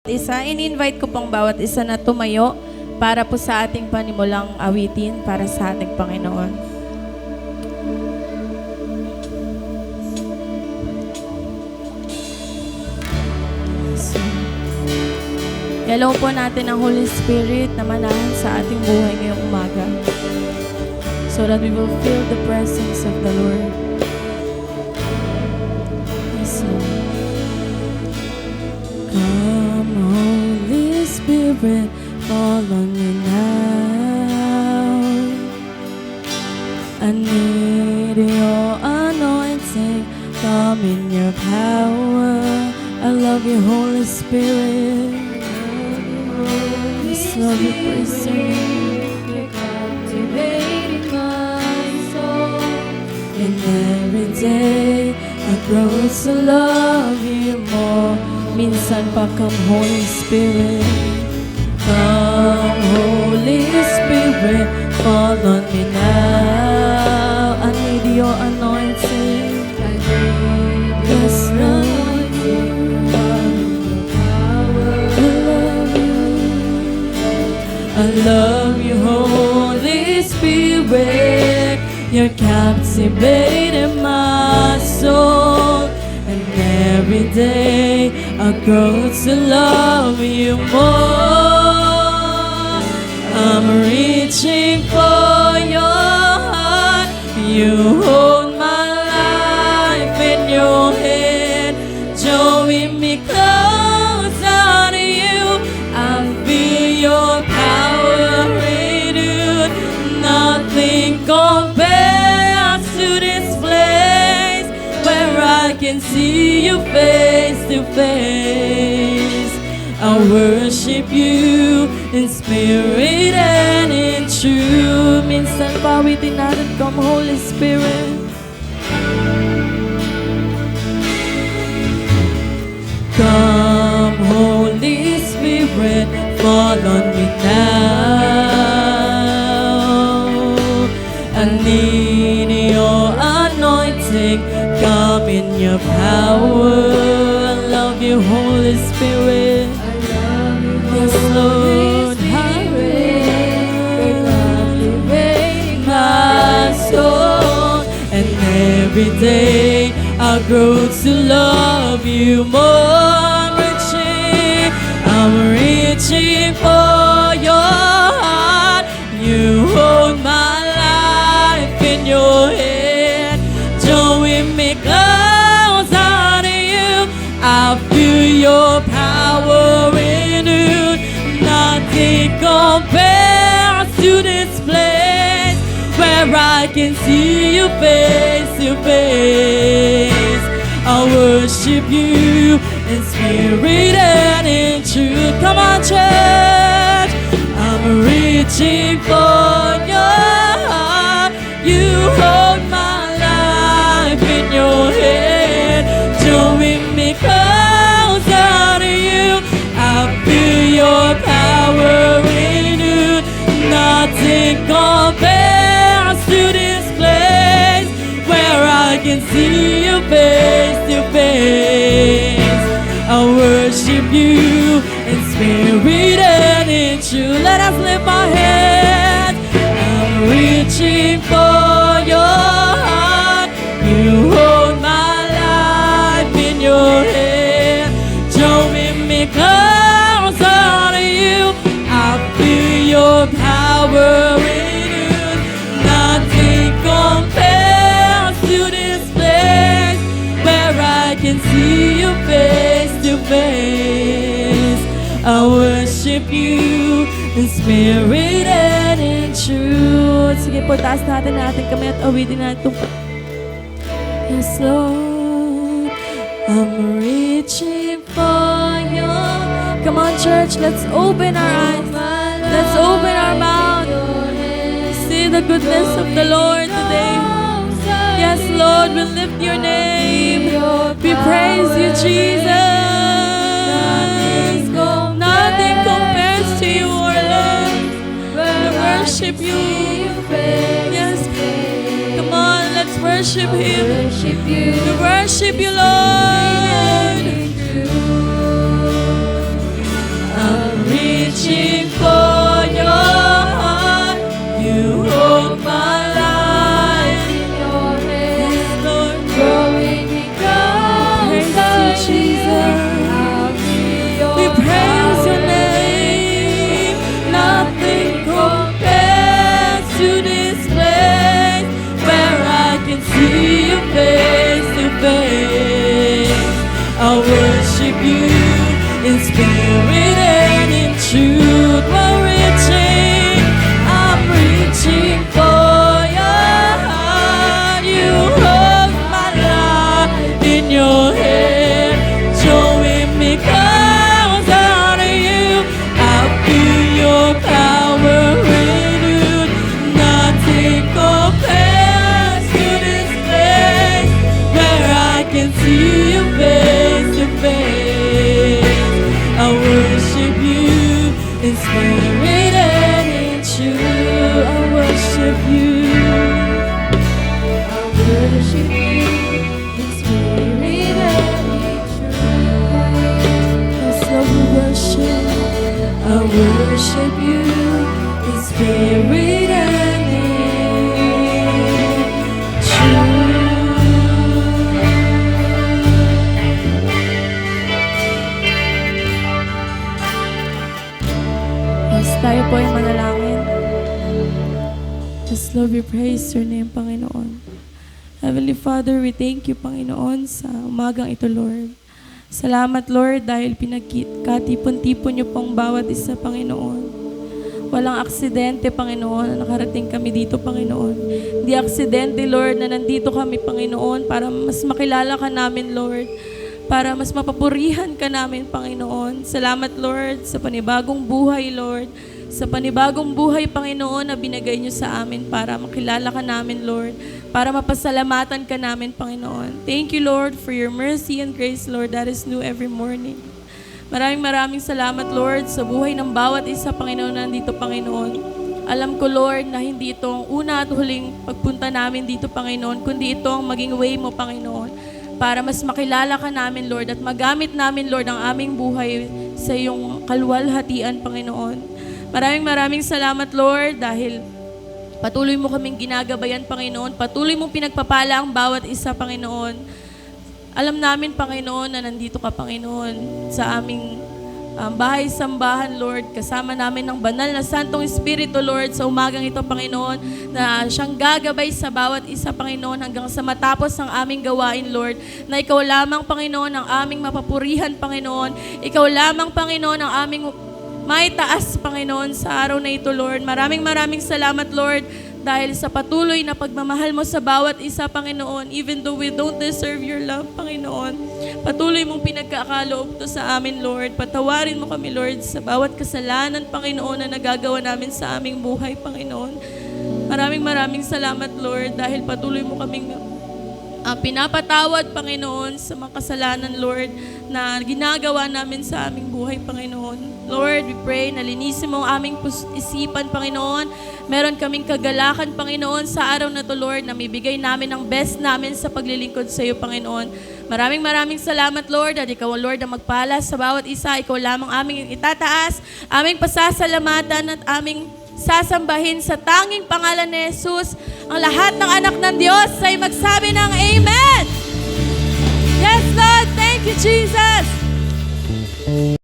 Isa, in-invite ko pong bawat isa na tumayo para po sa ating panimulang awitin para sa ating Panginoon. Hello po natin ang Holy Spirit na manahan sa ating buhay ngayong umaga so that we will feel the presence of the Lord. Yes, Lord. Come, Holy Spirit, fall on me now. I need your anointing, come in your power. I love you, Holy Spirit. Yes, love you, praise your name. You're captivating my soul. And every day I grow to love you more. Minsan pa, come Holy Spirit. Come Holy Spirit, fall on me now. I need your anointing. I need your anointing. I love you, Holy Spirit. You're captivating my soul. And every day I grow to love you more. I'm reaching for your heart. You hold my life in your hand, drawing me closer to you. I feel your power renewed. Nothing compares to this place where I can see you face to face. I worship you in spirit and in truth. Minsan pawitin natin, come Holy Spirit. Come Holy Spirit, fall on me now. I need your anointing, come in your power. I love you, Holy Spirit. Yes, Lord, captivating my soul. And every day I grow to love you more. I'm reaching for your heart. You hold my life in your hand, drawing me closer to you. I feel your power renewed. Nothing compares to this place where I can see you face to face. I worship you in spirit and in truth. Come on, church. I'm reaching for your heart. You hold my life in your hand, drawing me closer to you. I feel your power renewed. Nothing compares to this place where I can see you face to face. I worship you in spirit and in truth. Let us lift our hands. I'm reaching for your heart. You hold my life in your hand, drawing me closer to you. I feel your power renewed. Nothing compares to this place where I can see you face to face. I worship you in spirit and in truth. Sige po, taas natin kamay at awitin natin. Yes, Lord, I'm reaching for your. Come on, church, let's open our eyes. Let's open our mouth. See the goodness of the Lord today. Yes, Lord, we lift your name. We praise you, Jesus. Nothing compares to you, our Lord. We worship you. Yes. Come on, let's worship Him. We worship you, Lord. worship you in spirit and in truth. As tayo po ay manalangin. Just Lord, we praise your name, Panginoon. Heavenly Father, we thank you, Panginoon, sa umagang ito, Lord. Salamat, Lord, dahil pinagkatipon-tipon niyo pong bawat isa, Panginoon. Walang aksidente, Panginoon, na nakarating kami dito, Panginoon. Hindi aksidente, Lord, na nandito kami, Panginoon, para mas makilala ka namin, Lord. Para mas mapapurihan ka namin, Panginoon. Salamat, Lord, sa panibagong buhay, Lord. Sa panibagong buhay, Panginoon, na binigay niyo sa amin para makilala ka namin, Lord. Para mapasalamatan ka namin, Panginoon. Thank you, Lord, for your mercy and grace, Lord, that is new every morning. Maraming salamat, Lord, sa buhay ng bawat isa, Panginoon, nandito, Panginoon. Alam ko, Lord, na hindi ito ang una at huling pagpunta namin dito, Panginoon, kundi ito ang maging way mo, Panginoon, para mas makilala ka namin, Lord, at magamit namin, Lord, ang aming buhay sa iyong kaluwalhatian, Panginoon. Maraming salamat, Lord, dahil patuloy mo kaming ginagabayan, Panginoon. Patuloy mong pinagpapala ang bawat isa, Panginoon. Alam namin, Panginoon, na nandito ka, Panginoon, sa aming bahay-sambahan, Lord. Kasama namin ng banal na Santong Espiritu, Lord, sa umagang ito, Panginoon, na siyang gagabay sa bawat isa, Panginoon, hanggang sa matapos ang aming gawain, Lord. Na ikaw lamang, Panginoon, ang aming mapapurihan, Panginoon. Ikaw lamang, Panginoon, ang aming may taas, Panginoon, sa araw na ito, Lord. Maraming salamat, Lord, dahil sa patuloy na pagmamahal mo sa bawat isa, Panginoon, even though we don't deserve your love, Panginoon. Patuloy mong pinagkakaloob to sa amin, Lord. Patawarin mo kami, Lord, sa bawat kasalanan, Panginoon, na nagagawa namin sa aming buhay, Panginoon. Maraming salamat, Lord, dahil patuloy mo kaming pinapatawad, Panginoon, sa mga kasalanan, Lord, na ginagawa namin sa aming buhay, Panginoon. Lord, we pray na linisin mo ang aming isipan, Panginoon. Meron kaming kagalakan, Panginoon, sa araw na to, Lord, na mibigay namin ang best namin sa paglilingkod sa iyo, Panginoon. Maraming salamat, Lord, at ikaw, Lord, na magpala sa bawat isa. Ikaw lamang aming itataas, aming pasasalamatan at aming sasambahin sa tanging pangalan ni Jesus. Ang lahat ng anak ng Diyos ay magsabi ng Amen! Yes, Lord! Thank you, Jesus!